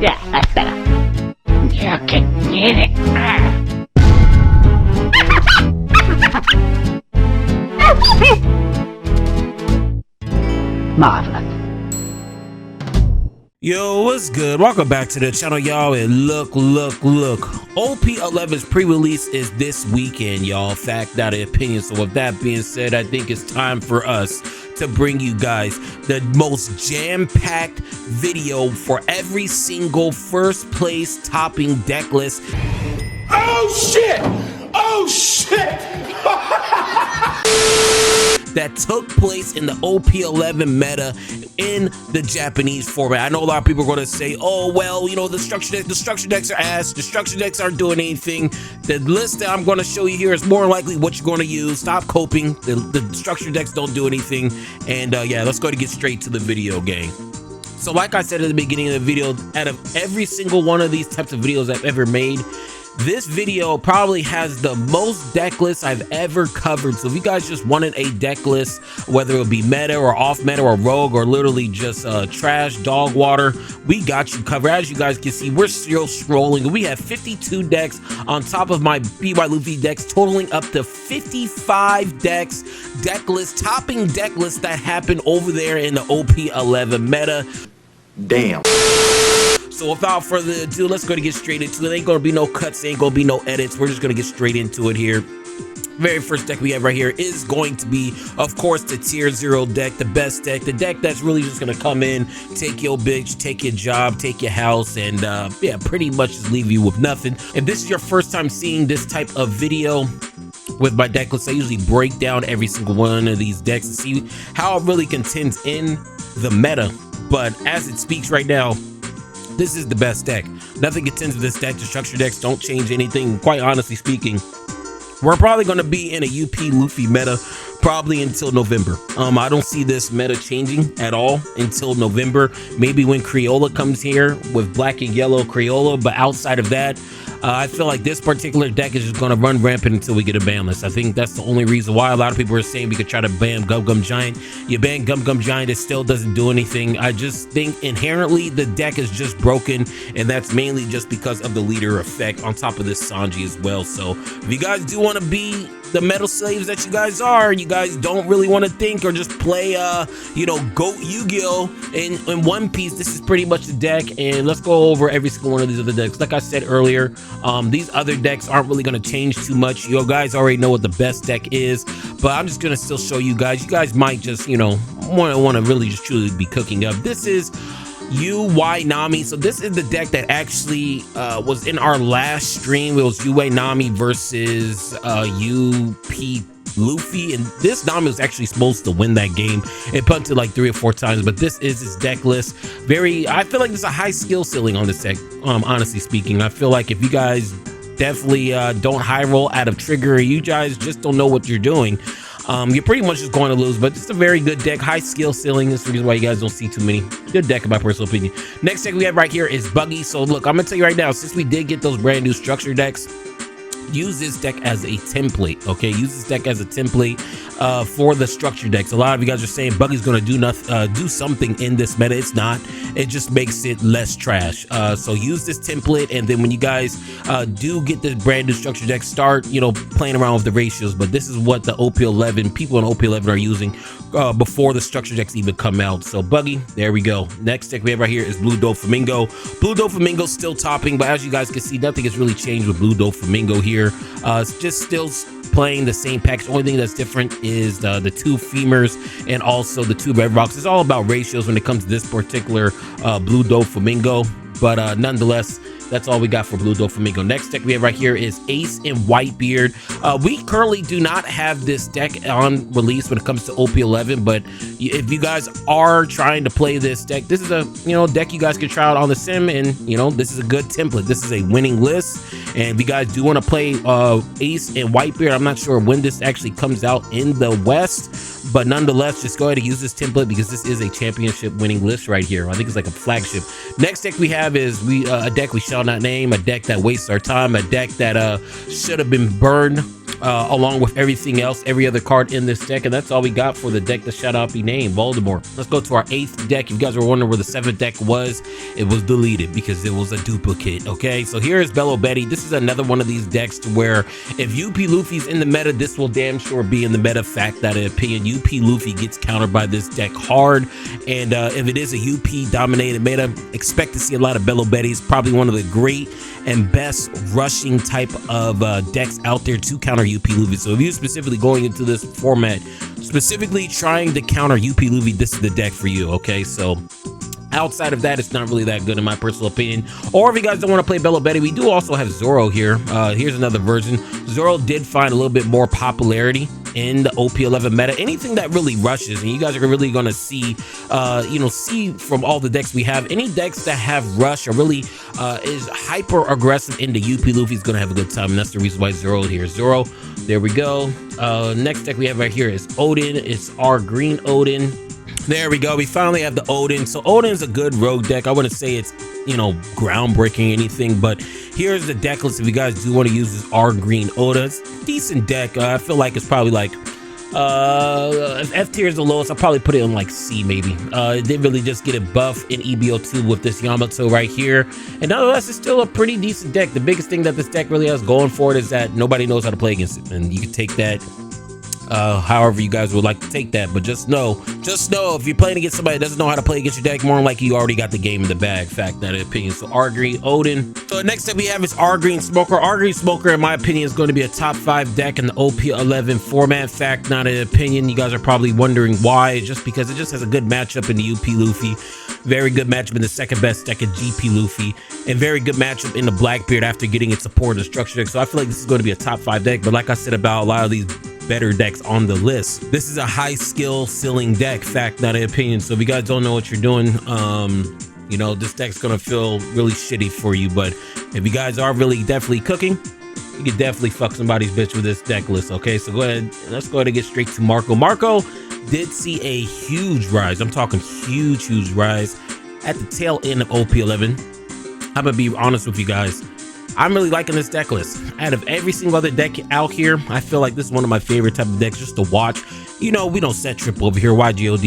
Yeah, that's better. You can get it. Marvelous. Yo, what's good? Welcome back to the channel, y'all. And look, OP11's pre-release is this weekend, y'all. Fact, not an opinion. So with that being said, I think it's time for us to bring you guys the most jam-packed video for every single first place topping deck list. Oh shit! Oh shit! That took place in the OP11 meta in the Japanese format. I know a lot of people are going to say, oh, well, you know, the structure decks are ass. The structure decks aren't doing anything. The list that I'm going to show you here is more likely what you're going to use. Stop coping. The structure decks don't do anything. And yeah, let's go to get straight to the video, gang. So like I said at the beginning of the video, out of every single one of these types of videos I've ever made, this video probably has the most deck lists I've ever covered. So if you guys just wanted a deck list, whether it be meta or off meta or rogue or literally just trash dog water, we got you covered. As you guys can see, we're still scrolling. We have 52 decks on top of my BY Luffy decks, totaling up to 55 decks, deck lists, topping deck lists that happen over there in the OP11 meta. Damn. So without further ado, let's go to get straight into it. Ain't gonna be no cuts, ain't gonna be no edits. We're just gonna get straight into it here. Very first deck we have right here is going to be, of course, the tier 0 deck, the best deck, the deck that's really just gonna come in, take your bitch, take your job, take your house, and yeah, pretty much just leave you with nothing. If this is your first time seeing this type of video with my deck list, I usually break down every single one of these decks to see how it really contends in the meta. But as it speaks right now, this is the best deck. Nothing contends with this deck. The structure decks don't change anything. Quite honestly speaking, we're probably going to be in a UP Luffy meta probably until November. I don't see this meta changing at all until November. Maybe when Crayola comes here with black and yellow Crayola, but outside of that, I feel like this particular deck is just going to run rampant until we get a ban list. I think that's the only reason why a lot of people are saying we could try to ban Gum Gum Giant. You ban Gum Gum Giant, it still doesn't do anything. I just think inherently the deck is just broken, and that's mainly just because of the leader effect on top of this Sanji as well. So if you guys do want to be the metal slaves that you guys are, you guys don't really want to think or just play you know, GOAT Yu-Gi-Oh in One Piece, this is pretty much the deck. And let's go over every single one of these other decks. Like I said earlier, these other decks aren't really going to change too much. You guys already know what the best deck is, but I'm just going to still show you guys. You guys might just, you know, want to really just truly be cooking up. This is UY Nami. So this is the deck that actually was in our last stream. It was UA Nami versus UP Luffy, and this Nami was actually supposed to win that game. It punted like 3 or 4 times, but this is his deck list. I feel like there's a high skill ceiling on this deck, honestly speaking. I feel like if you guys definitely don't high roll out of trigger, you guys just don't know what you're doing, you're pretty much just going to lose. But it's a very good deck, high skill ceiling. This is the reason why you guys don't see too many. Good deck in my personal opinion. Next deck we have right here is Buggy. So look, I'm gonna tell you right now, since we did get those brand new structure decks, use this deck as a template. Okay, use this deck as a template for the structure decks. A lot of you guys are saying Buggy's gonna do something in this meta. It's not. It just makes it less trash. So use this template, and then when you guys do get the brand new structure deck, start, you know, playing around with the ratios. But this is what the OP11 people in OP11 are using before the structure decks even come out. So Buggy, there we go. Next deck we have right here is Blue Doflamingo. Blue Doflamingo still topping, but as you guys can see, nothing has really changed with Blue Doflamingo here. It's just still playing the same packs. The only thing that's different is the 2 femurs and also the 2 red rocks. It's all about ratios when it comes to this particular Blue Doflamingo, but nonetheless, that's all we got for Blue Doflamingo. Next deck we have right here is Ace and Whitebeard. We currently do not have this deck on release when it comes to OP11, but if you guys are trying to play this deck, this is a, you know, deck you guys can try out on the sim, and you know, this is a good template. This is a winning list, and if you guys do want to play Ace and Whitebeard, I'm not sure when this actually comes out in the West, but nonetheless, just go ahead and use this template because this is a championship winning list right here. I think it's like a flagship. Next deck we have is a deck we shall not name, a deck that wastes our time, a deck that should have been burned along with everything else, every other card in this deck. And that's all we got for the deck that shall not be named, Voldemort. Let's go to our 8th deck. If you guys were wondering where the 7th deck was, it was deleted because it was a duplicate. Okay, so here is Bello Betty. This is another one of these decks to where if UP Luffy's in the meta, this will damn sure be in the meta. Fact that in opinion, UP Luffy gets countered by this deck hard. And if it is a UP dominated meta, expect to see a lot of Bello Betty's. Probably one of the great and best rushing type of decks out there to counter UP Luffy. So if you're specifically going into this format, specifically trying to counter UP Luffy, this is the deck for you. Okay, so outside of that, it's not really that good in my personal opinion. Or if you guys don't want to play Bello Betty, we do also have Zoro here. Here's another version. Zoro did find a little bit more popularity in the OP11 meta. Anything that really rushes, and you guys are really going to see, see from all the decks we have, any decks that have rush or really is hyper aggressive into UP Luffy is going to have a good time. And that's the reason why Zoro here. Zoro, there we go. Next deck we have right here is Odin. It's our green Odin. There we go. We finally have the Odin. So Odin's a good rogue deck. I wouldn't say it's, groundbreaking anything, but here's the deck list. If you guys do want to use this R green Oda, it's a decent deck. I feel like it's probably like if F tier is the lowest, I'll probably put it on like C maybe. It did really just get a buff in EBO2 with this Yamato right here, and nonetheless it's still a pretty decent deck. The biggest thing that this deck really has going for it is that nobody knows how to play against it, and you can take that however you guys would like to take that. But just know if you're playing against somebody that doesn't know how to play against your deck, more than likely you already got the game in the bag. Fact, that opinion. So R green Odin. So next up we have is R green Smoker. R green Smoker, in my opinion, is going to be a top 5 deck in the OP11 format. Fact, not an opinion. You guys are probably wondering why. Just because it just has a good matchup in the UP Luffy, very good matchup in the second best deck in GP Luffy, and very good matchup in the Blackbeard after getting its support in the structure deck. So I feel like this is going to be a top 5 deck. But like I said about a lot of these better decks on the list, this is a high skill ceiling deck. Fact, not an opinion. So if you guys don't know what you're doing, this deck's gonna feel really shitty for you. But if you guys are really definitely cooking, you can definitely fuck somebody's bitch with this deck list. Okay, so go ahead, let's go ahead and get straight to Marco. Marco did see a huge rise. I'm talking huge rise at the tail end of OP11. I'm gonna be honest with you guys, I'm really liking this deck list. Out of every single other deck out here, I feel like this is one of my favorite type of decks just to watch. We don't set trip over here. YGOD.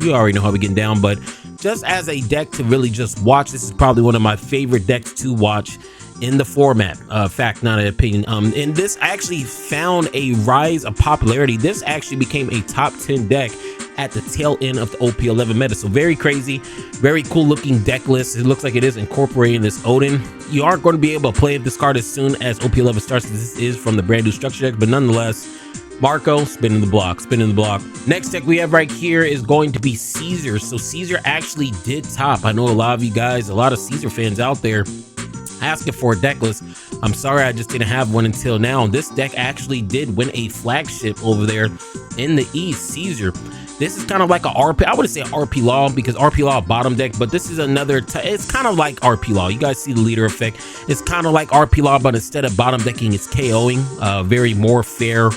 You already know how we getting down, but just as a deck to really just watch, this is probably one of my favorite decks to watch in the format. Fact, not an opinion. And this actually found a rise of popularity. This actually became a top 10 deck at the tail end of the OP11 meta. So very crazy, very cool looking deck list. It looks like it is incorporating this Odin. You aren't going to be able to play this card as soon as OP11 starts. This is from the brand new structure deck, but nonetheless, Marco spinning the block. Next deck we have right here is going to be Caesar. So Caesar actually did top. I know a lot of you guys, a lot of Caesar fans out there asking for a deck list. I'm sorry, I just didn't have one until now. This deck actually did win a flagship over there in the East, Caesar. This is kind of like a RP, I wouldn't say RP Law because RP Law bottom deck, but this is another, it's kind of like RP Law. You guys see the leader effect. It's kind of like RP Law, but instead of bottom decking, it's KOing. Very more fair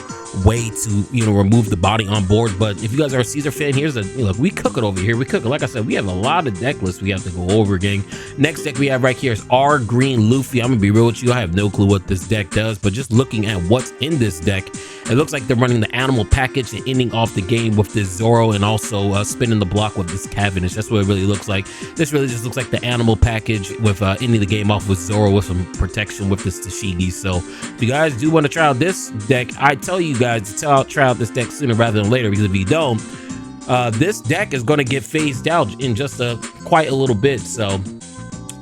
way to remove the body on board. But if you guys are a Caesar fan, here's look, we cook it over here. We cook it. Like I said, we have a lot of deck lists we have to go over, gang. Next deck we have right here is R green Luffy. I'm gonna be real with you, I have no clue what this deck does, but just looking at what's in this deck, it looks like they're running the animal package and ending off the game with this Zoro, and also spinning the block with this Cavendish. That's what it really looks like. This really just looks like the animal package with ending the game off with Zoro with some protection with this Tashigi. So if you guys do want to try out this deck, I tell you guys to try out this deck sooner rather than later, because if you don't, this deck is going to get phased out in just quite a little bit. So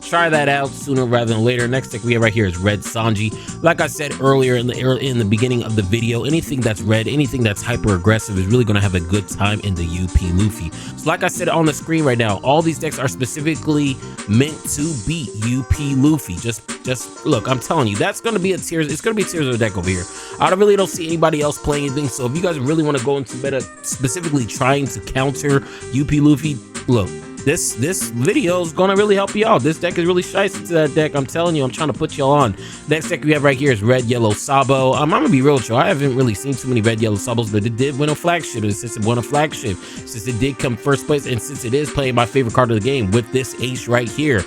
try that out sooner rather than later. Next deck we have right here is Red Sanji. Like I said earlier in the beginning of the video, anything that's red, anything that's hyper aggressive is really going to have a good time in the UP Luffy. So like I said on the screen right now, all these decks are specifically meant to beat UP Luffy. Just look, I'm telling you, that's going to be a tier. It's going to be a tier of deck over here. I really don't see anybody else playing anything. So if you guys really want to go into meta specifically trying to counter UP Luffy, look, this video is gonna really help you out. This deck is really shiesty to that deck. I'm telling you, I'm trying to put y'all on. Next deck we have right here is Red Yellow Sabo. I'm gonna be real with you. I haven't really seen too many Red Yellow Sabos, but it did win a flagship. And since it won a flagship, since it did come first place, and since it is playing my favorite card of the game with this ace right here,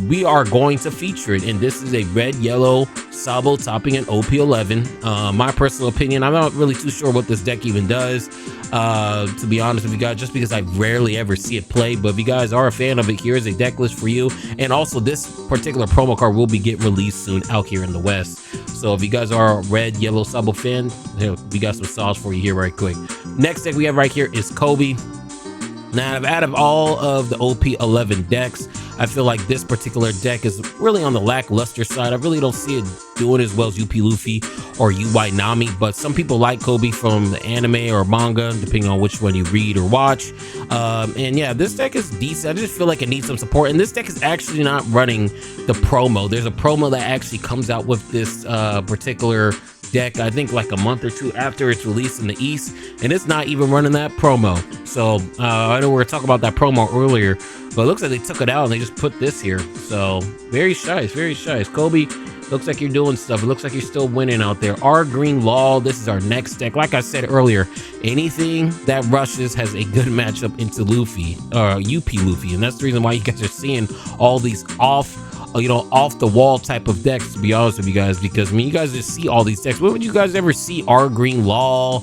we are going to feature it. And this is a Red Yellow Sabo topping an OP11. My personal opinion, I'm not really too sure what this deck even does, to be honest with you guys, just because I rarely ever see it play. But if you guys are a fan of it, here's a deck list for you. And also this particular promo card will be getting released soon out here in the West. So if you guys are a Red Yellow Sabo fan, we got some sauce for you here right quick. Next deck we have right here is Kobe. Now, out of all of the OP11 decks, I feel like this particular deck is really on the lackluster side. I really don't see it doing as well as UP Luffy or UI Nami, but some people like Kobe from the anime or manga, depending on which one you read or watch. And yeah, this deck is decent. I just feel like it needs some support. And this deck is actually not running the promo. There's a promo that actually comes out with this particular deck, I think like a month or two after it's released in the East, and it's not even running that promo. So I know we were talking about that promo earlier, but it looks like they took it out and they just put this here. So very shy, very shy. Kobe, looks like you're doing stuff. It looks like you're still winning out there. Our Green Law, this is our next deck. Like I said earlier, anything that rushes has a good matchup into Luffy, UP Luffy, and that's the reason why you guys are seeing all these off the wall type of decks, to be honest with you guys, because I mean, you guys just see all these decks. When would you guys ever see our Green Law,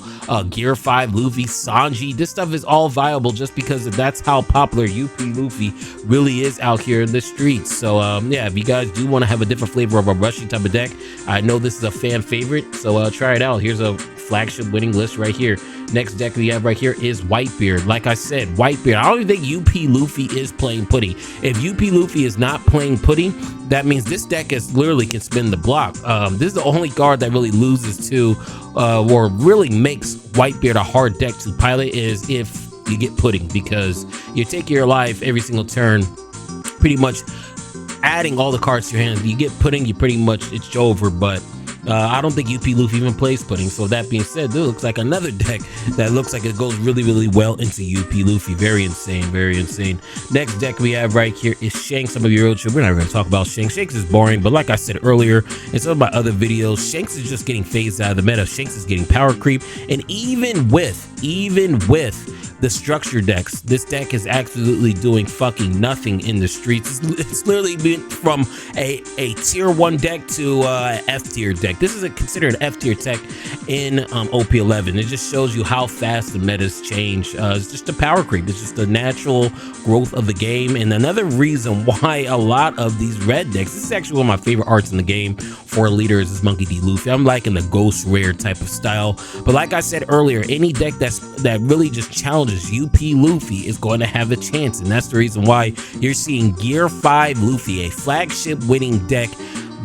Gear 5 Luffy, Sanji? This stuff is all viable just because that's how popular UP Luffy really is out here in the streets. So yeah, if you guys do want to have a different flavor of a rushing type of deck, I know this is a fan favorite, so try it out. Here's a flagship winning list right here. Next deck we have right here is Whitebeard. Like I said, Whitebeard, I don't even think UP Luffy is playing putty. If UP Luffy is not playing putty, that means this deck is literally can spin the block. This is the only card that really loses to or really makes Whitebeard a hard deck to pilot is if you get pudding, because you take your life every single turn, pretty much adding all the cards to your hand. You get pudding, you pretty much, it's over. But I don't think UP Luffy even plays pudding. So that being said, this looks like another deck that looks like it goes really, really well into UP Luffy. Very insane, very insane. Next deck we have right here is Shanks. Some of you wrote, we're not going to talk about Shanks. Shanks is boring, but like I said earlier in some of my other videos, Shanks is just getting phased out of the meta. Shanks is getting power creep, and even with the structure decks, this deck is absolutely doing fucking nothing in the streets. It's literally been from a tier 1 deck to F tier deck. This is considered an F tier tech in OP11. It just shows you how fast the metas change. It's just a power creep. It's just the natural growth of the game. And another reason why a lot of these red decks, this is actually one of my favorite arts in the game for leaders, is Monkey D. Luffy. I'm liking the ghost rare type of style. But like I said earlier, any deck that really just challenges UP Luffy is going to have a chance, and that's the reason why you're seeing Gear 5 Luffy, a flagship winning deck,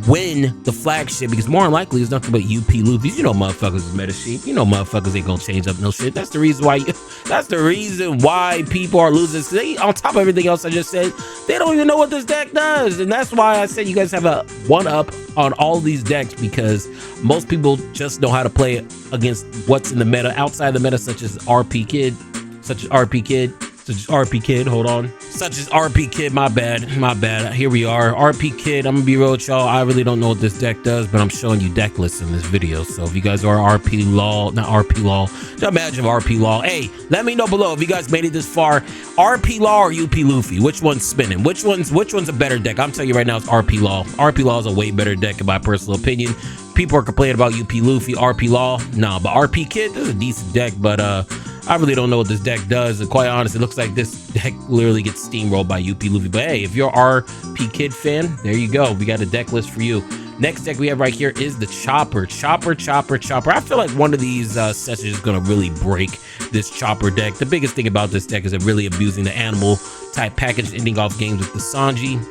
win the flagship, because more than likely it's nothing but UP Luffy's. You know motherfuckers is meta sheep. You know motherfuckers ain't gonna change up no shit. That's the reason why people are losing. They, on top of everything else I just said, they don't even know what this deck does, and that's why I said you guys have a one up on all these decks, because most people just know how to play against what's in the meta, outside the meta, such as RP Kid, hold on. Such as RP Kid, my bad. Here we are, RP Kid. I'm gonna be real with y'all. I really don't know what this deck does, but I'm showing you deck lists in this video. So if you guys are RP Law, not RP Law, just imagine RP Law. Hey, let me know below if you guys made it this far. RP Law or UP Luffy? Which one's spinning? Which one's a better deck? I'm telling you right now, it's RP Law. RP Law is a way better deck in my personal opinion. People are complaining about UP Luffy, RP Law. No, but RP Kid, this is a decent deck, but I really don't know what this deck does, and quite honest, it looks like this deck literally gets steamrolled by UP Luffy. But hey, if you're RP Kid fan, there you go. We got a deck list for you. Next deck we have right here is the Chopper. I feel like one of these sets is going to really break this Chopper deck. The biggest thing about this deck is it really abusing the animal type package, ending off games with the Sanji.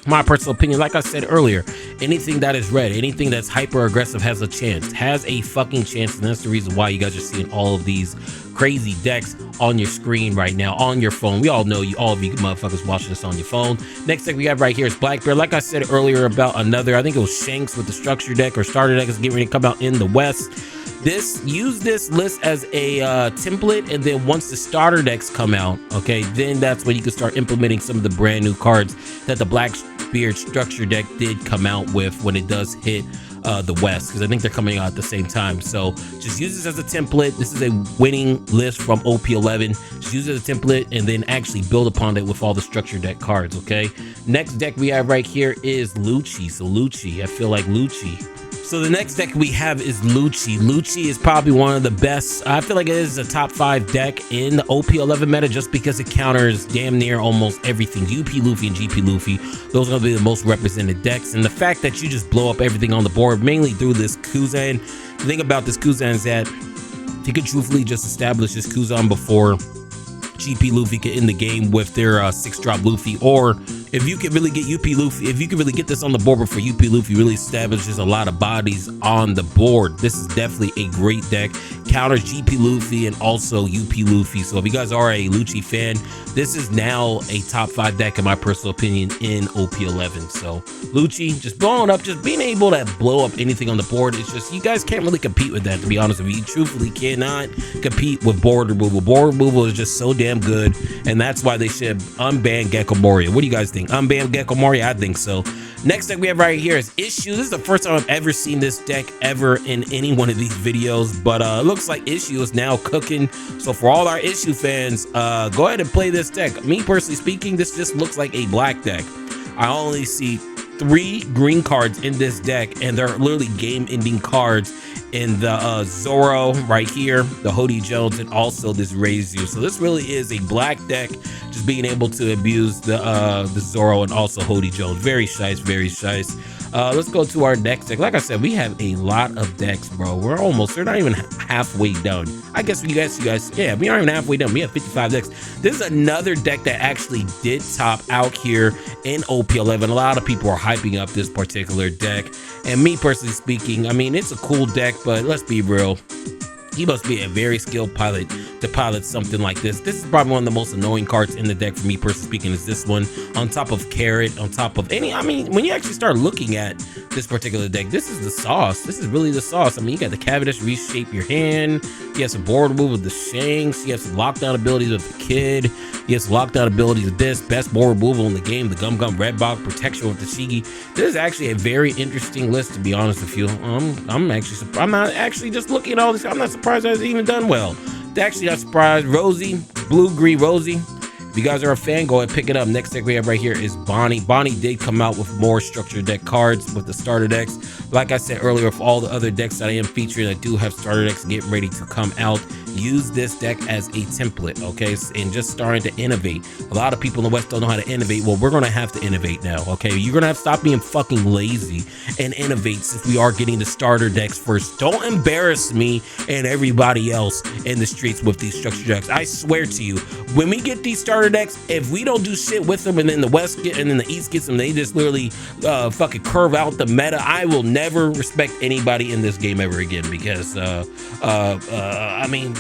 My personal opinion, like I said earlier, anything that is red, anything that's hyper aggressive has a fucking chance, and that's the reason why you guys are seeing all of these crazy decks on your screen right now, on your phone. We all know all of you motherfuckers watching this on your phone. Next deck we have right here is Blackbeard. Like I said earlier about another, I think it was Shanks with the structure deck or starter deck is getting ready to come out in the West. Use this list as a template, and then once the starter decks come out, okay, then that's when you can start implementing some of the brand new cards that the Blackbeard structure deck did come out with when it does hit the West, because I think they're coming out at the same time. So just use this as a template. This is a winning list from OP11. Just use it as a template and then actually build upon it with all the structure deck cards. Okay, next deck we have right here is Luchi. So Luchi, I feel like Luchi. So the next deck we have is Luchi. Luchi is probably one of the best. I feel like it is a top 5 deck in the OP11 meta, just because it counters damn near almost everything. UP Luffy and GP Luffy, those are going to be the most represented decks. And the fact that you just blow up everything on the board, mainly through this Kuzan. The thing about this Kuzan is that you can truthfully just establish this Kuzan before GP Luffy can end the game with their 6-drop Luffy, or if you can really get UP Luffy, if you can really get this on the board before UP Luffy really establishes a lot of bodies on the board, this is definitely a great deck. Counters GP Luffy and also UP Luffy. So if you guys are a Luchi fan, this is now a top 5 deck in my personal opinion in OP11. So Luchi, just blowing up, just being able to blow up anything on the board, it's just, you guys can't really compete with that, to be honest with you. You truthfully cannot compete with board removal. Board removal is just so damn good, and that's why they should unban Gecko Moria. What do you guys think? Unban Gecko Moria? I think so. Next deck we have right here is Issue. This is the first time I've ever seen this deck ever in any one of these videos, but it looks like Issue is now cooking. So for all our Issue fans, go ahead and play this deck. Me personally speaking, this just looks like a black deck. I only see 3 green cards in this deck, and they're literally game-ending cards in the Zoro right here, the Hody Jones, and also this Raise You. So this really is a black deck, just being able to abuse the Zoro and also Hody Jones. Very nice, very nice. Let's go to our next deck. Like I said, we have a lot of decks, bro. We're not even halfway done. I guess you guys, yeah, we aren't even halfway done. We have 55 decks. This is another deck that actually did top out here in OP11. A lot of people are hyping up this particular deck, and me personally speaking, I mean, it's a cool deck, but let's be real. He must be a very skilled pilot to pilot something like this. This is probably one of the most annoying cards in the deck for me personally speaking, is this one. On top of Carrot, on top of any, I mean, when you actually start looking at this particular deck, this is the sauce. This is really the sauce. I mean, you got the Cavendish, reshape your hand. You have some board removal with the Shanks. You have some lockdown abilities with the Kid. You have some lockdown abilities with this. Best board removal in the game, the Gum Gum Red Box, protection with the Shigi. This is actually a very interesting list, to be honest with you. I'm not actually just looking at all this. I'm not surprised that it's even done well. Actually not surprised. Rosie, Blue Green Rosie. If you guys are a fan, go ahead and pick it up. Next deck we have right here is Bonnie. Bonnie did come out with more structured deck cards with the starter decks. Like I said earlier, for all the other decks that I am featuring, I do have starter decks getting ready to come out. Use this deck as a template, okay? And just starting to innovate. A lot of people in the West don't know how to innovate. Well, we're gonna have to innovate now, okay? You're gonna have to stop being fucking lazy and innovate, since we are getting the starter decks first. Don't embarrass me and everybody else in the streets with these structured decks. I swear to you, when we get these starter decks, if we don't do shit with them, and then the West get, and then the East gets them, they just literally fucking curve out the meta. I will never respect anybody in this game ever again, because I mean,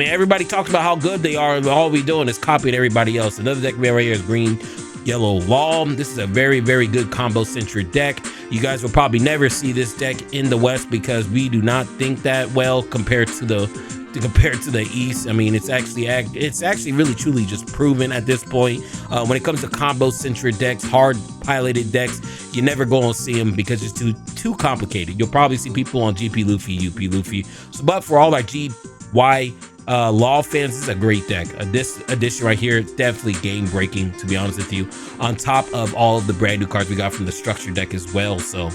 everybody talks about how good they are, and all we doing is copying everybody else. Another deck we have right here is Green Yellow Law. This is a very, very good combo-centric deck. You guys will probably never see this deck in the West, because we do not think that well compared to the East. I mean, it's actually really truly just proven at this point. When it comes to combo-centric decks, hard piloted decks, you never go and see them because it's too complicated. You'll probably see people on GP Luffy, UP Luffy. So, but for all our GY Law fans, this is a great deck. This edition right here, definitely game breaking, to be honest with you, on top of all of the brand new cards we got from the structure deck as well. So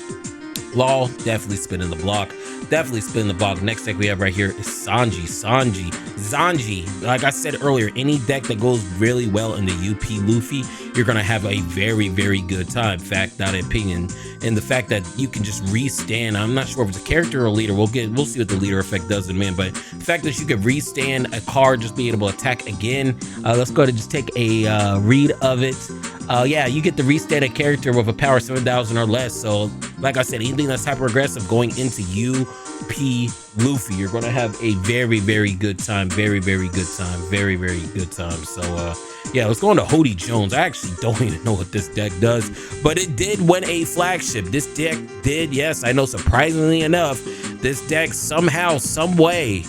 Law definitely spinning the block. Definitely spinning the block. Next deck we have right here is Sanji. Sanji. Like I said earlier, any deck that goes really well in the UP Luffy, you're gonna have a very, very good time. Fact, not opinion. And the fact that you can just restand, I'm not sure if it's a character or a leader. We'll see what the leader effect does in a minute. But the fact that you can restand a card, just being able to attack again. Let's go ahead and just take a read of it. Yeah, you get to restand a character with a power 7,000 or less. So Like I said, anything that's hyper aggressive going into UP Luffy, you're gonna have a very, very good time. Very, very good time. Very, very good time. So yeah, let's go on to Hody Jones. I actually don't even know what this deck does, but it did win a flagship. This deck did, yes, I know, surprisingly enough, this deck somehow, some way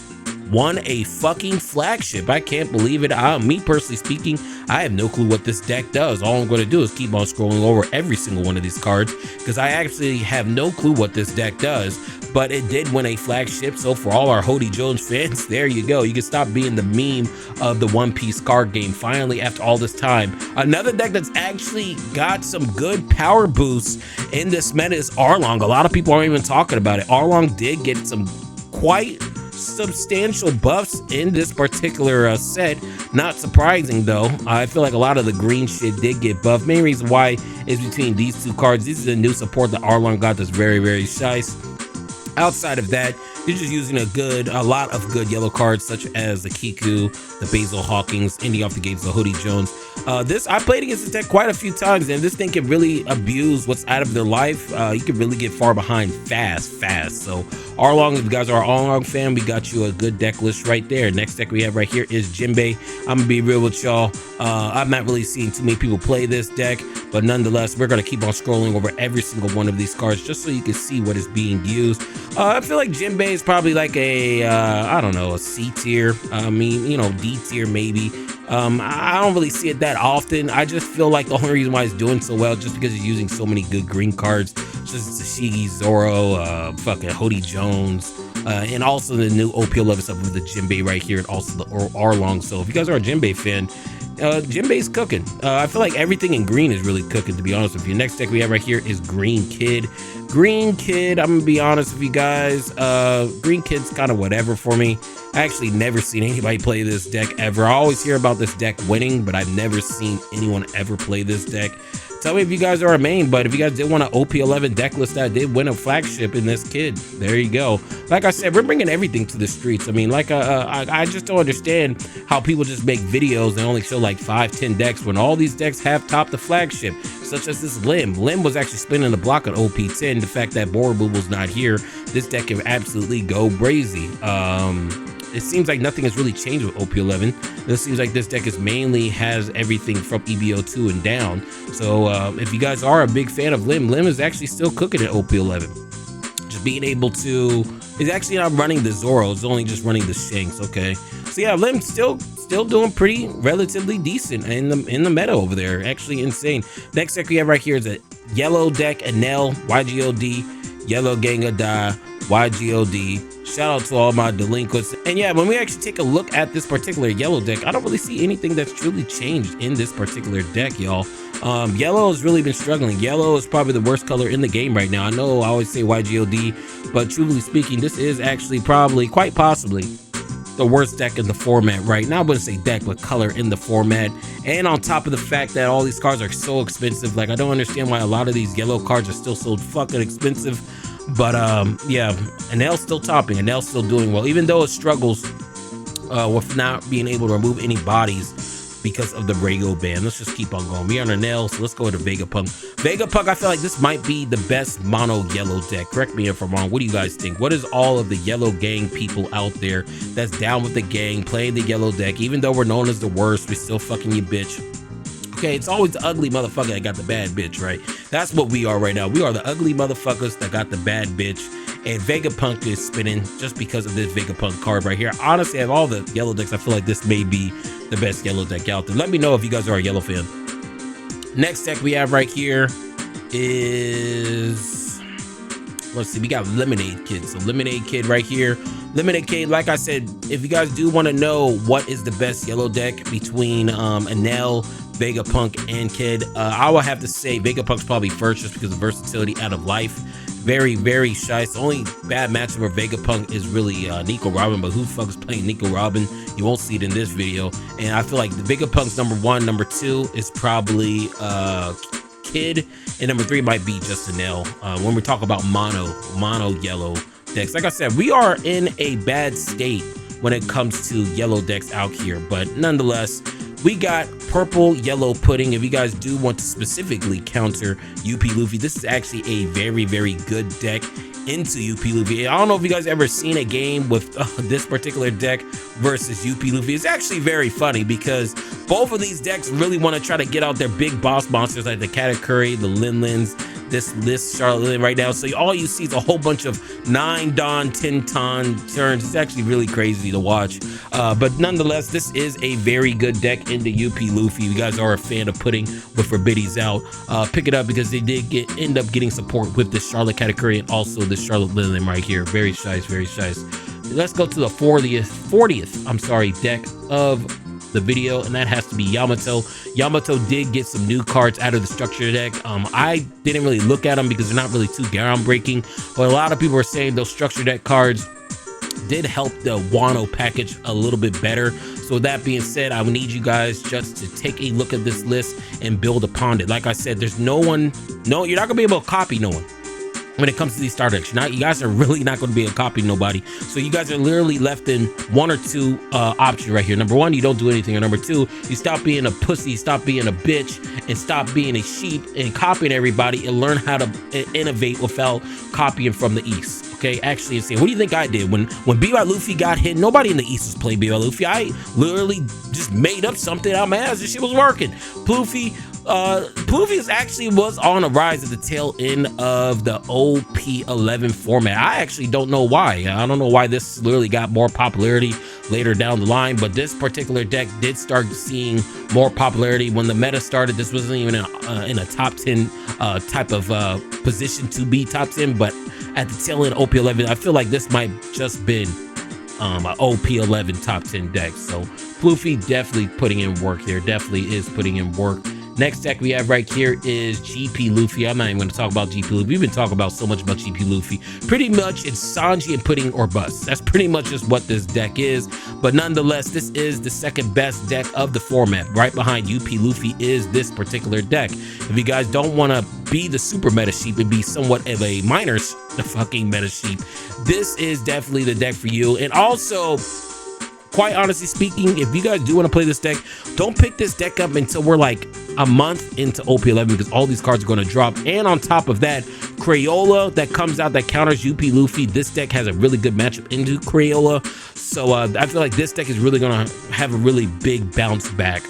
won a fucking flagship. I can't believe it. Me personally speaking, I have no clue what this deck does. All I'm going to do is keep on scrolling over every single one of these cards because I actually have no clue what this deck does, but it did win a flagship. So for all our Hody Jones fans, there you go. You can stop being the meme of the One Piece card game. Finally, after all this time, another deck that's actually got some good power boosts in this meta is Arlong. A lot of people aren't even talking about it. Arlong did get some quite substantial buffs in this particular set. Not surprising though. I feel like a lot of the green shit did get buffed. Main reason why is between these two cards. This is a new support that Arlong got that's very, very nice. Outside of that, you're just using a lot of good yellow cards such as the Kiku, the Basil Hawkins, ending off the games of Hody Jones. I played against this deck quite a few times, and this thing can really abuse what's out of their life. You can really get far behind fast. So Arlong, if you guys are an Arlong fan, we got you a good deck list right there. Next deck we have right here is Jinbei. I'm gonna be real with y'all. I've not really seen too many people play this deck, but nonetheless, we're gonna keep on scrolling over every single one of these cards just so you can see what is being used. I feel like Jinbei is probably like a, I don't know, a C tier. I mean, you know, D tier maybe. I don't really see it that often. I just feel like the only reason why it's doing so well just because he's using so many good green cards, such as Tashigi, Zoro, fucking Hody Jones, and also the new OP11 stuff with the Jinbei right here, and also the Arlong. So if you guys are a Jinbei fan, Jinbei's cooking. I feel like everything in green is really cooking, to be honest with you. Next deck we have right here is Green Kid. Green Kid, I'm gonna be honest with you guys, Green Kid's kind of whatever for me. I actually never seen anybody play this deck ever. I always hear about this deck winning, but I've never seen anyone ever play this deck. Tell me if you guys are a main, but if you guys did want an OP11 deck list that did win a flagship in this kid, there you go. Like I said, we're bringing everything to the streets. I mean, like, I just don't understand how people just make videos and only show like 5-10 decks when all these decks have topped the flagship, such as this Lim. Lim was actually spinning the block on OP10. The fact that Borobubu's not here, this deck can absolutely go brazy. It seems like nothing has really changed with OP11. It seems like this deck is mainly has everything from EBO2 and down. So if you guys are a big fan of Lim, Lim is actually still cooking at OP11. Just being able to, he's actually not running the Zoro, it's only just running the Shanks, okay? So yeah, Lim's still doing pretty relatively decent in the meta over there. Actually insane. Next deck we have right here is a yellow deck, Enel, YGOD, yellow Gengadai, YGOD. Shout out to all my delinquents. And yeah, when we actually take a look at this particular yellow deck, I don't really see anything that's truly changed in this particular deck, y'all. Yellow has really been struggling. Yellow is probably the worst color in the game right now. I know I always say YGOD, but truly speaking, this is actually probably, quite possibly, the worst deck in the format right now. I wouldn't say deck, but color in the format. And on top of the fact that all these cards are so expensive, like I don't understand why a lot of these yellow cards are still so fucking expensive. But yeah, Enel's still topping, Enel's still doing well, even though it struggles with not being able to remove any bodies because of the Brago ban. Let's just keep on going. We are on Enel, so let's go to Vegapunk. Vegapunk, I feel like this might be the best mono yellow deck. Correct me if I'm wrong. What do you guys think? What is all of the yellow gang people out there that's down with the gang, playing the yellow deck? Even though we're known as the worst, we still fucking you, bitch. Okay, it's always the ugly motherfucker that got the bad bitch, right? That's what we are right now. We are the ugly motherfuckers that got the bad bitch. And Vegapunk is spinning just because of this Vegapunk card right here. Honestly, of all the yellow decks, I feel like this may be the best yellow deck out there. Let me know if you guys are a yellow fan. Next deck we have right here is, let's see, we got Lemonade Kid. So Lemonade Kid right here. Lemonade Kid, like I said, if you guys do want to know what is the best yellow deck between Enel, Vegapunk, and Kid, I would have to say Vegapunk's probably first just because of versatility out of life. Very, very shy. The only bad matchup for Vegapunk is really Nico Robin, but who the fuck is playing Nico Robin? You won't see it in this video. And I feel like the Vegapunk's number 1, number 2 is probably Kid, and number 3 might be just Enel. When we talk about mono yellow decks, like I said, we are in a bad state when it comes to yellow decks out here, but nonetheless, we got purple yellow pudding. If you guys do want to specifically counter UP Luffy, this is actually a very, very good deck into UP Luffy. I don't know if you guys ever seen a game with this particular deck versus UP Luffy. It's actually very funny because both of these decks really want to try to get out their big boss monsters like the Katakuri, the Linlins, this Charlotte Lynn right now. So all you see is a whole bunch of 9 Don, 10 Ton turns. It's actually really crazy to watch. But nonetheless, this is a very good deck into UP Luffy. You guys are a fan of putting with Forbiddy's out. Pick it up because they did end up getting support with this Charlotte Katakuri and also this Charlotte Lynn right here. Very nice, very nice. Let's go to the 40th deck of the video, and that has to be Yamato. Yamato did get some new cards out of the structure deck. I didn't really look at them because they're not really too groundbreaking, but a lot of people are saying those structure deck cards did help the Wano package a little bit better. So with that being said, I would need you guys just to take a look at this list and build upon it. Like I said, there's you're not gonna be able to copy no one when it comes to these starter decks. You guys are really not going to be able to copy nobody. So you guys are literally left in one or two options right here. Number one, you don't do anything. Or number two, you stop being a pussy, stop being a bitch, and stop being a sheep and copying everybody and learn how to innovate without copying from the East. Okay, actually insane. What do you think I did when BY Luffy got hit? Nobody in the East was playing BY Luffy. I literally just made up something out of my ass and shit was working. Pluffy actually was on a rise at the tail end of the OP11 format. I actually don't know why. I don't know why this literally got more popularity later down the line, but this particular deck did start seeing more popularity when the meta started. This wasn't even in a top 10 type of position to be top 10, but at the tail end of OP11, I feel like this might just been an OP11 top 10 deck. So Luffy definitely putting in work here. Definitely is putting in work. Next deck we have right here is GP Luffy. I'm not even going to talk about GP Luffy. We've been talking about so much about GP Luffy. Pretty much it's Sanji and pudding or bust. That's pretty much just what this deck is. But nonetheless, this is the second best deck of the format. Right behind UP Luffy is this particular deck. If you guys don't want to be the super meta sheep and be somewhat of a minor fucking meta sheep, this is definitely the deck for you. And also, quite honestly speaking, if you guys do want to play this deck, don't pick this deck up until we're like a month into OP11 because all these cards are going to drop. And on top of that, Crayola that comes out that counters UP Luffy, this deck has a really good matchup into Crayola. So I feel like this deck is really going to have a really big bounce back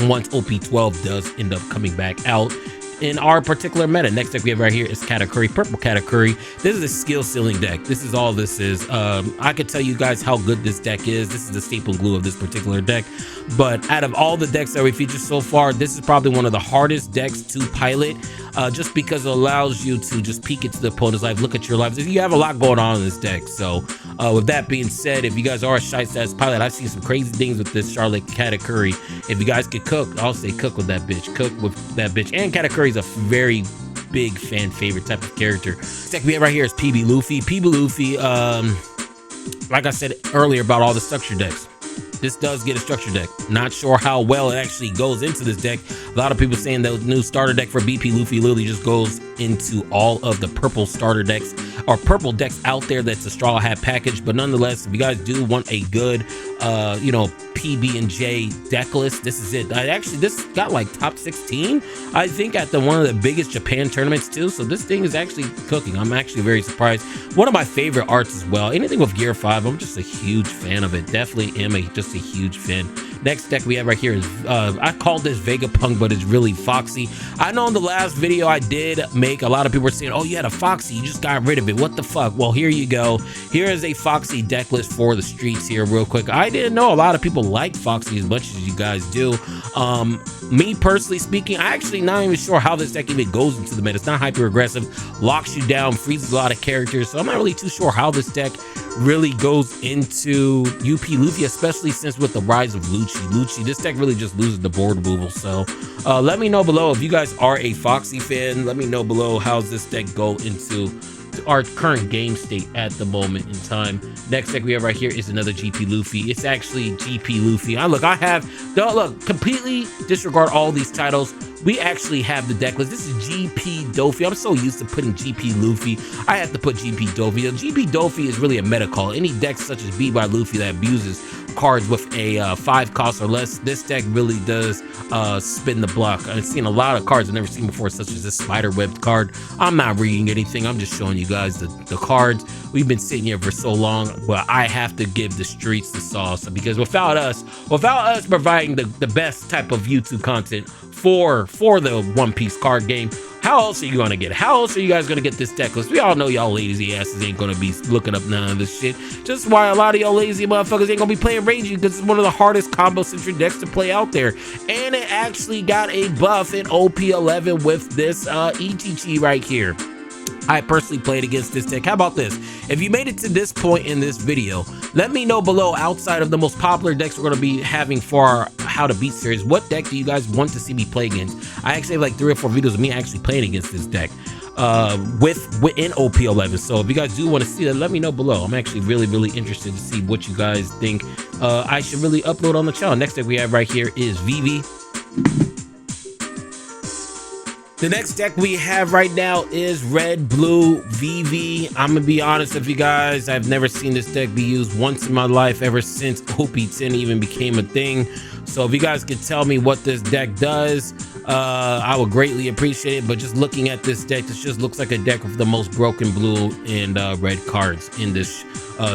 once OP12 does end up coming back out in our particular meta. Next deck we have right here is Katakuri, purple Katakuri. This is a skill ceiling deck. This is all this is. I could tell you guys how good this deck is. This is the staple glue of this particular deck. But out of all the decks that we featured so far, this is probably one of the hardest decks to pilot, just because it allows you to just peek into the opponent's life, look at your lives. You have a lot going on in this deck. So with that being said, if you guys are a shy stats pilot, I've seen some crazy things with this Charlotte Katakuri. If you guys could cook, I'll say cook with that bitch. Cook with that bitch. And Katakuri is a very big fan favorite type of character. This deck we have right here is PB Luffy. PB Luffy, like I said earlier about all the structure decks, this does get a structure deck. Not sure how well it actually goes into this deck. A lot of people saying the new starter deck for BP Luffy literally just goes into all of the purple starter decks or purple decks out there that's a Straw Hat package. But nonetheless, if you guys do want a good PB&J deck list, this is it. This got like top 16 I think at one of the biggest Japan tournaments too. So this thing is actually cooking. I'm actually very surprised. One of my favorite arts as well. Anything with Gear 5, I'm just a huge fan of it. Definitely am just a huge fan. Next deck we have right here is I called this Vegapunk, but it's really Foxy. I know in the last video I did make, a lot of people were saying, oh, you had a Foxy, you just got rid of it, what the fuck? Well, here you go. Here is a Foxy deck list for the streets here real quick. I didn't know a lot of people like Foxy as much as you guys do. Me personally speaking, I actually not even sure how this deck even goes into the meta. It's not hyper aggressive, locks you down, freezes a lot of characters, so I'm not really too sure how this deck really goes into UP Luffy, especially since with the rise of Luchi, this deck really just loses the board removal. So let me know below if you guys are a Foxy fan. Let me know below how's this deck go into our current game state at the moment in time. Next deck we have right here is another GP Luffy. It's actually GP Luffy. Completely disregard all these titles. we actually have the deck list. This is GP Luffy. I'm so used to putting GP Luffy. I have to put GP Luffy. GP Luffy is really a meta call. Any deck such as BY Luffy that abuses cards with a 5 cost or less, this deck really does spin the block. I've seen a lot of cards I've never seen before, such as this spider webbed card. I'm not reading anything. I'm just showing you guys the cards. We've been sitting here for so long, but I have to give the streets the sauce, because without us providing the best type of YouTube content for the One Piece card game, how else are you gonna get it? How else are you guys gonna get this deck list? We all know y'all lazy asses ain't gonna be looking up none of this shit. Just why a lot of y'all lazy motherfuckers ain't gonna be playing Raging, because it's one of the hardest combo-centric decks to play out there. And it actually got a buff in OP11 with this ETG right here. I personally played against this deck. How about this? If you made it to this point in this video, let me know below, outside of the most popular decks we're going to be having for our How to Beat series, what deck do you guys want to see me play against? I actually have like 3 or 4 videos of me actually playing against this deck within OP11. So if you guys do want to see that, let me know below. I'm actually really interested to see what you guys think I should really upload on the channel. Next deck we have right here is Vivi. The next deck we have right now is Red Blue Vivi. I'm gonna be honest with you guys, I've never seen this deck be used once in my life ever since OP10 even became a thing. So if you guys could tell me what this deck does, I would greatly appreciate it. But just looking at this deck, this just looks like a deck with the most broken blue and red cards in this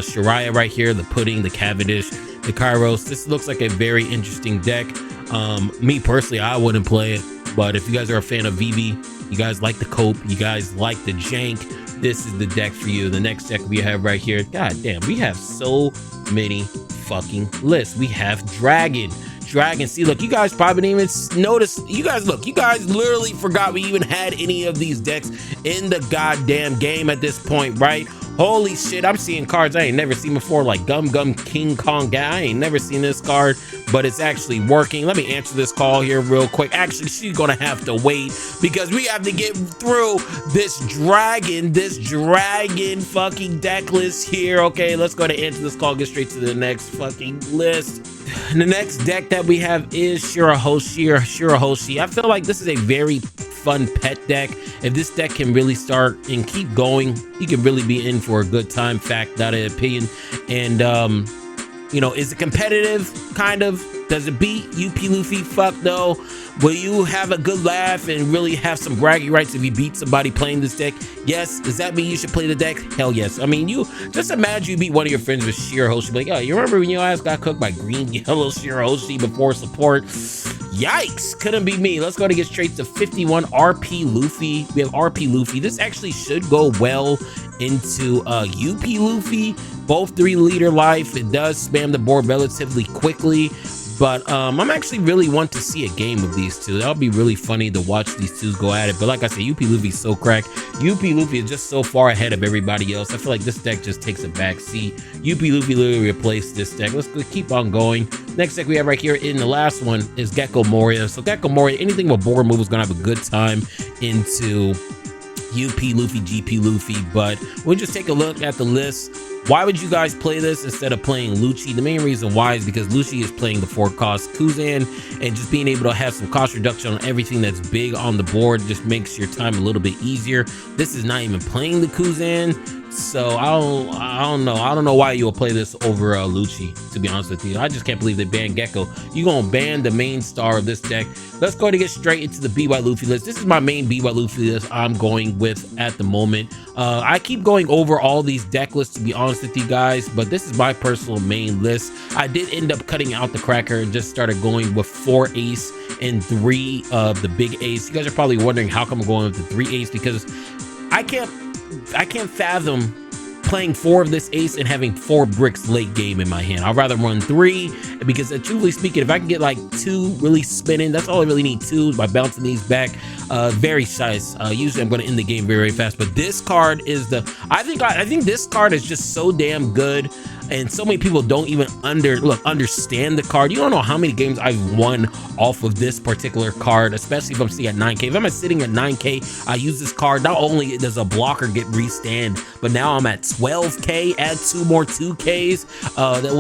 Shira right here, the Pudding, the Cavendish, the Kairos. This looks like a very interesting deck. Me personally, I wouldn't play it. But if you guys are a fan of Vivi, you guys like the cope, you guys like the jank, this is the deck for you. The next deck we have right here, god damn, we have so many fucking lists. We have Dragon. See, look, you guys probably didn't even notice. You guys literally forgot we even had any of these decks in the goddamn game at this point, right? Holy shit, I'm seeing cards I ain't never seen before, like Gum King Kong guy. I ain't never seen this card, but it's actually working. Let me answer this call here real quick. Actually, she's gonna have to wait, because we have to get through this dragon fucking deck list here. Okay, let's go to answer this call, get straight to the next fucking list. The next deck that we have is Shira. I feel like this is a very fun pet deck. If this deck can really start and keep going, you can really be in for a good time. Fact, not an opinion. And you know, is it competitive? Kind of. Does it beat UP Luffy? Fuck no. Will you have a good laugh and really have some braggy rights if you beat somebody playing this deck? Yes. Does that mean you should play the deck? Hell yes. I mean, you just imagine you beat one of your friends with Shira. Like, oh, you remember when your ass got cooked by green yellow Shira before support? Yikes, couldn't be me. Let's go to get straight to 51 RP Luffy. We have RP Luffy. This actually should go well into UP Luffy. Both 3 liter life. It does spam the board relatively quickly. But I'm actually really want to see a game of these two. That'll be really funny to watch these two go at it. But like I said, UP Luffy's so cracked. UP Luffy is just so far ahead of everybody else. I feel like this deck just takes a back seat. UP Luffy literally replaced this deck. Let's keep on going. Next deck we have right here in the last one is Gecko Moria. So Gecko Moria, anything with board move is gonna have a good time into UP Luffy, GP Luffy. But we'll just take a look at the list. Why would you guys play this instead of playing Luchi? The main reason why is because Luchi is playing the 4 cost Kuzan, and just being able to have some cost reduction on everything that's big on the board just makes your time a little bit easier. This is not even playing the Kuzan, so I don't know why you will play this over Luchi, to be honest with you. I just can't believe they banned Gecko. You gonna ban the main star of this deck. Let's go to get straight into the BY Luffy list. This is my main BY Luffy list I'm going with at the moment. I keep going over all these deck lists, to be honest with you guys, but this is my personal main list. I did end up cutting out the cracker and just started going with 4 ace and 3 of the big ace. You guys are probably wondering how come I'm going with the 3 ace, because I can't fathom playing 4 of this ace and having 4 bricks late game in my hand. I'd rather run 3, because truthfully speaking, if I can get like 2 really spinning, that's all I really need, 2 by bouncing these back. Very size. Usually I'm going to end the game very fast, but this card is I think this card is just so damn good. and so many people don't even understand the card. You don't know how many games I've won off of this particular card, especially if I'm sitting at 9K. If I'm sitting at 9K, I use this card. Not only does a blocker get restand, but now I'm at 12K, add 2 more 2Ks.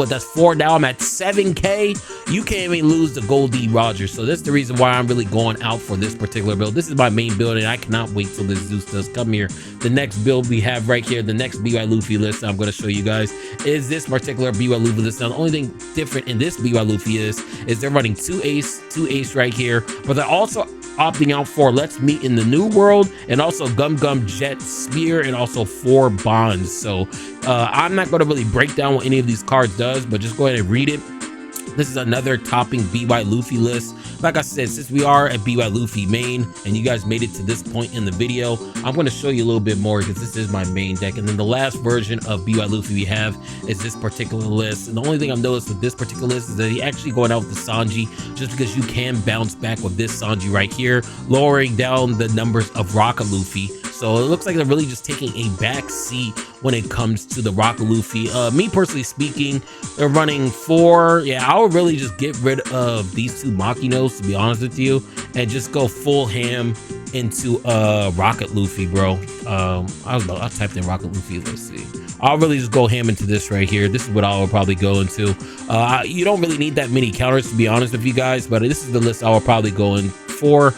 That's 4. Now I'm at 7K. You can't even lose the Goldie Rogers. So that's the reason why I'm really going out for this particular build. This is my main build, and I cannot wait till this Zeus does come here. The next build we have right here, the next BY Luffy list I'm going to show you guys is this particular BY Luffy list. Now, the only thing different in this BY Luffy is they're running 2 ace right here, but they're also opting out for Let's Meet in the New World, and also Gum Gum Jet Spear, and also 4 bonds. So I'm not going to really break down what any of these cards does, but just go ahead and read it. This is another topping BY Luffy list. Like I said, since we are at BY Luffy main and you guys made it to this point in the video, I'm going to show you a little bit more because this is my main deck. And then the last version of BY Luffy we have is this particular list. And the only thing I've noticed with this particular list is that he actually going out with the Sanji, just because you can bounce back with this Sanji right here, lowering down the numbers of Rocket Luffy. So it looks like they're really just taking a back seat when it comes to the Rocket Luffy. Me personally speaking, they're running 4. Yeah, I would really just get rid of these 2 Makinos, to be honest with you, and just go full ham into Rocket Luffy, bro. I typed in Rocket Luffy. Let's see. I'll really just go ham into this right here. This is what I will probably go into. You don't really need that many counters, to be honest with you guys, but this is the list I will probably go in for.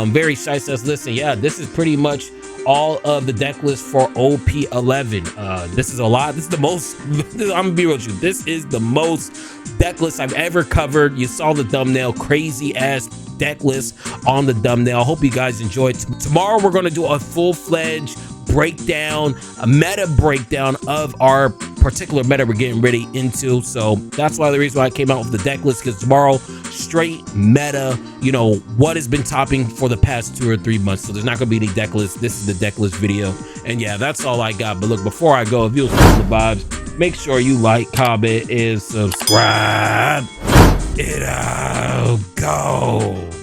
Very shy says, listen, yeah, this is pretty much all of the deck list for OP11. This is a lot. This is the most, I'm gonna be real with you, this is the most deck list I've ever covered. You saw the thumbnail, crazy ass deck list on the thumbnail. I hope you guys enjoyed. Tomorrow we're going to do a full-fledged breakdown, a meta breakdown of our particular meta we're getting ready into. So that's why the reason why I came out with the deck list, because tomorrow straight meta, you know, what has been topping for the past 2 or 3 months. So there's not gonna be any deck list. This is the deck list video, and yeah, that's all I got. But look, before I go, if you'll feel the vibes, make sure you like, comment, and subscribe. Go.